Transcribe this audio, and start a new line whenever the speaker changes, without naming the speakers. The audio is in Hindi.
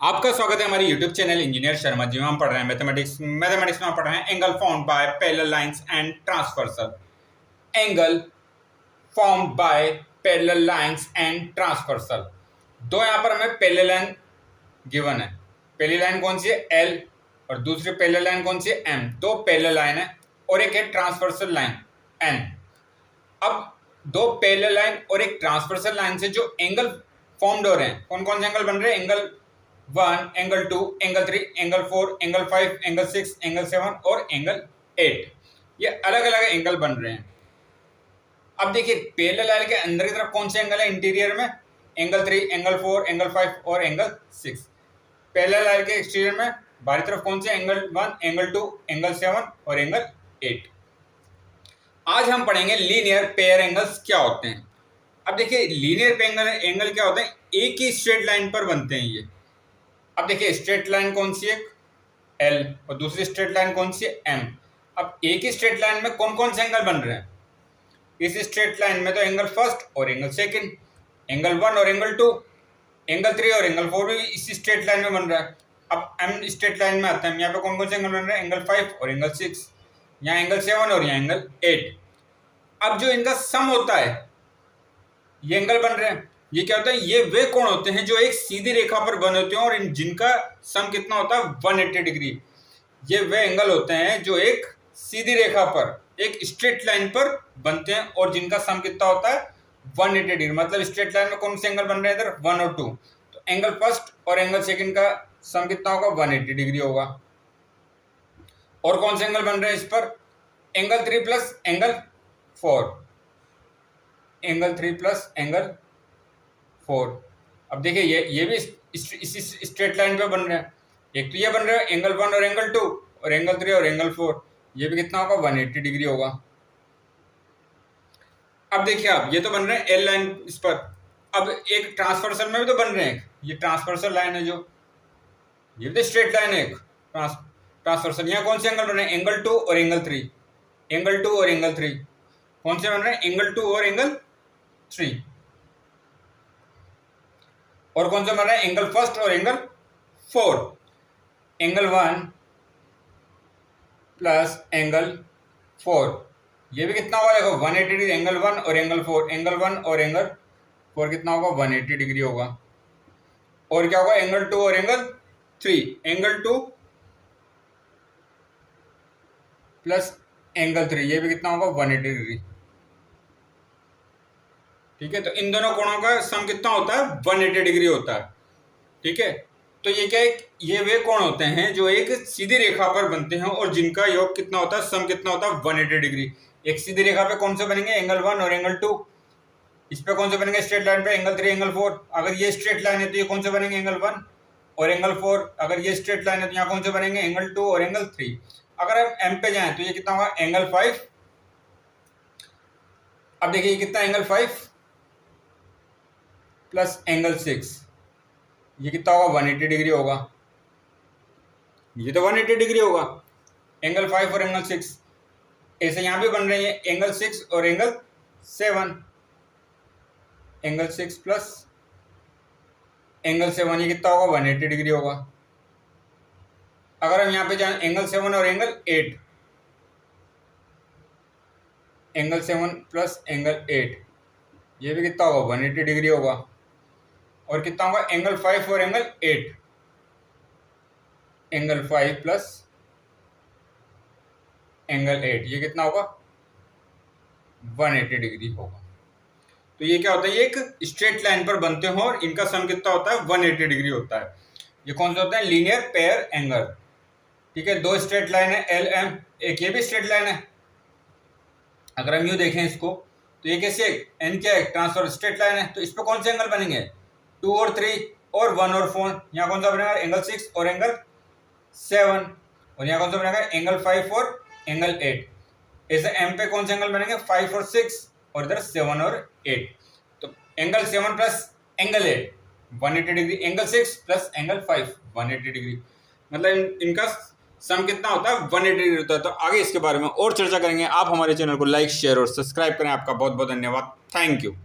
आपका स्वागत है हमारे YouTube channel engineer Sharma ji में। हम पढ़ रहे हैं मैथमेटिक्स में हम पढ़ रहे हैं angle formed by parallel lines and transversal. Angle formed by parallel lines and transversal. दो यहाँ पर हमें पैरेलल लाइन गिवन है। पहली लाइन कौन सी है? L, और दूसरी पैरेलल लाइन कौन सी है? M। दो पैरेलल लाइन है और एक है ट्रांसवर्सल लाइन N। अब दो पैरेलल लाइन और एक ट्रांसवर्सल लाइन से जो एंगल फॉर्म्ड हो रहे हैं, कौन कौन से एंगल बन रहे हैं? Angle 1, angle 2, angle 3, angle 4, angle 5, angle 6, angle 7 और एंगल 8। ये अलग अलग एंगल बन रहे हैं। अब देखिए पैरेलल लाइन के अंदर की तरफ कौन से एंगल है? इंटीरियर में एंगल 3, एंगल 4, एंगल 5 और एंगल 6। पैरेलल लाइन के एक्सटीरियर में बाहरी तरफ कौन से? एंगल 1, एंगल 2, एंगल 7 और एंगल 8। आज हम पढ़ेंगे लीनियर पेयर एंगल्स क्या होते हैं। अब देखिए लीनियर पेयर एंगल क्या होते हैं? एक ही स्ट्रेट लाइन पर बनते हैं ये। अब देखिए स्ट्रेट लाइन कौन सी है? L, और दूसरी स्ट्रेट लाइन कौन सी है? M। अब एक ही स्ट्रेट लाइन में कौन कौन से एंगल बन रहे हैं? इस स्ट्रेट लाइन में तो एंगल फर्स्ट और एंगल सेकंड, एंगल 1 और एंगल 2, एंगल 3 और एंगल 4 भी इसी स्ट्रेट लाइन में बन रहा है। अब M स्ट्रेट लाइन में आता है, यहाँ पे कौन कौन से एंगल बन रहे हैं? एंगल 5 और एंगल 6, यहाँ एंगल 7 और यहाँ एंगल 8। अब जो इनका सम होता है, ये एंगल बन रहे हैं। ये क्या होता है? ये वे कोण होते हैं जो एक सीधी रेखा पर बने होते हैं और जिनका सम कितना होता है? 180 डिग्री। ये वे एंगल होते हैं जो एक सीधी रेखा पर, एक स्ट्रेट लाइन पर बनते हैं और जिनका सम कितना होता है? 180 डिग्री। मतलब स्ट्रेट लाइन में कौन से एंगल बन रहे हैं इधर? 1 और 2। तो एंगल फर्स्ट और एंगल सेकंड का सम कितना होगा? 180 डिग्री होगा। और कौन से एंगल बन रहे हैं इस पर? Angle 3 plus angle 4, angle 3 plus angle 4। अब देखिए ये भी इसी स्ट्रेट लाइन पे बन रहे हैं। एक तो ये बन रहा है एंगल 1 और एंगल 2 और एंगल 3 और एंगल 4। ये भी कितना होगा? 180 डिग्री होगा। अब देखिए आप ये तो बन रहे हैं एल लाइन इस पर। अब एक ट्रांसवर्सल में भी तो बन रहे हैं। ये ट्रांसवर्सल लाइन है, जो ये भी तो स्ट्रेट लाइन है एक ट्रांसवर्सल। यहाँ कौन से एंगल बन रहे हैं? एंगल 2 और एंगल 3, एंगल 2 और एंगल 3। कौन से बन रहे हैं? एंगल 2 और एंगल 3। और कौन सा बन रहा है? एंगल फर्स्ट और एंगल 4, एंगल 1 प्लस एंगल 4। ये भी कितना होगा? देखो 180 डिग्री। एंगल 1 और एंगल 4, एंगल 1 और एंगल 4 कितना होगा? 180 डिग्री होगा। और क्या होगा? एंगल 2 और एंगल 3, एंगल 2 प्लस एंगल 3। ये भी कितना होगा? 180 डिग्री। ठीक है, तो इन दोनों कोणों का सम कितना होता है? 180 डिग्री होता है। ठीक है, तो ये क्या है? ये वे कोण होते हैं जो एक सीधी रेखा पर बनते हैं और जिनका योग कितना होता है? सम कितना होता है? 180 डिग्री। एक सीधी रेखा पे कौन से बनेंगे? एंगल 1 और एंगल 2। इस पे कौन से बनेंगे? स्ट्रेट लाइन पे एंगल 3, एंगल 4। अगर ये स्ट्रेट लाइन है तो ये कौन से बनेंगे? एंगल 1 और एंगल 4। अगर ये स्ट्रेट लाइन है तो यहाँ कौन से बनेंगे? एंगल 2 और एंगल 3। अगर हम एम पे जाएं तो ये कितना होगा? एंगल 5। अब देखिए कितना? Angle 5 plus angle 6। ये कितना होगा? 180 डिग्री होगा। ये तो 180 डिग्री होगा। एंगल 5 और एंगल 6 ऐसे यहां भी बन रहे हैं। एंगल 6 और एंगल 7, एंगल 6 प्लस एंगल 7। ये कितना होगा? 180 डिग्री होगा। अगर हम यहां पे जाएं एंगल 7 और एंगल 8, एंगल 7 प्लस एंगल 8। ये भी कितना होगा? 180 डिग्री होगा। और कितना होगा? एंगल 5 और एंगल 8, एंगल 5 प्लस एंगल 8। ये कितना होगा? 180 डिग्री होगा। तो ये क्या होता है? ये एक स्ट्रेट लाइन पर बनते हो और इनका सम कितना होता है? 180 डिग्री होता है। ये कौन सा होता है? Linear pair angle. ठीक है, दो स्ट्रेट लाइन है एल एम, एक ये भी स्ट्रेट लाइन है। अगर हम यूँ देखें इसको तो ये कैसे? एन क्या है? ट्रांसफर स्ट्रेट लाइन है। तो इस पर कौन से एंगल बनेंगे? 2 और 3 और 1 और 4। यहाँ कौन सा बनेगा? एंगल 6 और एंगल 7। और यहाँ कौन सा बनेगा? एंगल 5 और एंगल 8। ऐसे एम पे कौन से एंगल बनेंगे? 5 और 6 और इधर 7 और 8। तो angle 7 plus angle 8 180 degree, angle 6 plus angle 5 180 degree. मतलब इनका सम कितना होता है? 180 डिग्री होता है। तो आगे इसके बारे में और चर्चा करेंगे। आप हमारे चैनल को लाइक, शेयर और सब्सक्राइब करें। आपका बहुत बहुत धन्यवाद। Thank you.